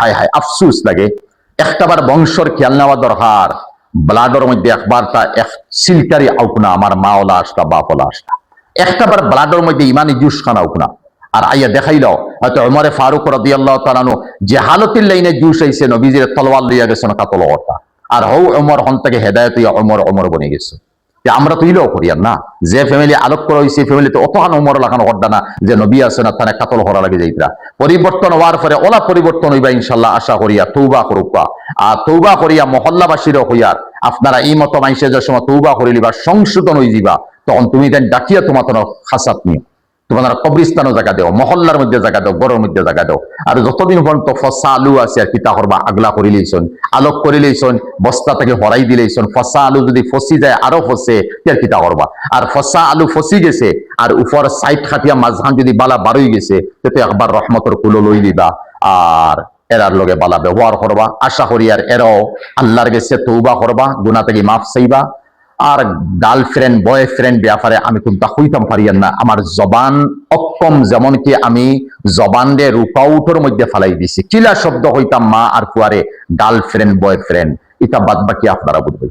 হায় হায় আফসুস লাগে। একটাবার বংশর খেয়াল নেওয়া দরকার। ব্লাডের মধ্যে একবার তা এক সিলকারি আউকনা আমার মা ওলা আসলা বাপ ওলা আসলা, একটাবার ব্লাডের মধ্যে ইমানি জুস খানা আউকনা। আর আইয়া দেখাইল হয়তো উমরে ফারুক রাদিয়াল্লাহু তাআলা আনহু যে হালতির লাইনে জুস আইছে নবীজির তলোয়ার লইয়া গেছেন কাতল অর্থা, আর হৌ উমর হন থেকে হেদায়েত হইয়া উমর বনে গেছে। আমরা তো ইলেও করি আর না, যে ফ্যামিলি আলোক করা হয়েছে ফ্যামিলিতে অতখান উমর লাগানো হড্ডা না যে নবী আছে না তারা কাতল করা লাগে যাইতরা। পরিবর্তন হওয়ার পরে ওলা পরিবর্তন হইবা ইনশাল্লাহ আশা করিয়া তৌবা করুকা। আর তৌবা করিয়া মহল্লাবাসীরও হইয়ার আপনারা এই মতো মাইসে যে সময় তৌবা করিলিবা সংশোধন হয়ে যাবা, তখন তুমি দেন ডাকিয়া তোমার খাসাত নিও, তোমার কবরিস্তানও জায়গা দেও, মহল্লার মধ্যে জায়গা দেও, গড়ের মধ্যে জায়গা দেও। আর যতদিন পর্যন্ত ফসা আলু আছে আর কিতা করবা আগলা করি লইছন, আলোক করি লইছন, বস্তা থেকে হরাই দিলেইছন, ফসা আলু যদি ফসি যায় আরো ফসে আর কিতা করবা। আর ফসা আলু ফসি গেছে আর উপর সাইড খাটিয়া মাঝখান যদি বালা বারোই গেছে তেতে একবার রহমতর কুলো লই দিবা আর এরার লগে বালা ব্যবহার করবা। আশা করি আর এরাও আল্লাহর গেছে তৌবা করবা, গুনাহ থেকে মাফ চাইবা। আর গার্লফ্রেন্ড বয়ফ্রেন্ড ব্যাপারে আমি কিন্তু হইতাম পারিয়ান না, আমার জবান অক্ষম, যেমন কি আমি জবান রে রূপাউটের মধ্যে ফালাই দিছি, কিলা শব্দ হইতাম মা আর ফুয়ারে গার্লফ্রেন্ড বয়ফ্রেন্ড, এটা বাদ বাকি আপনারা বুঝবেন।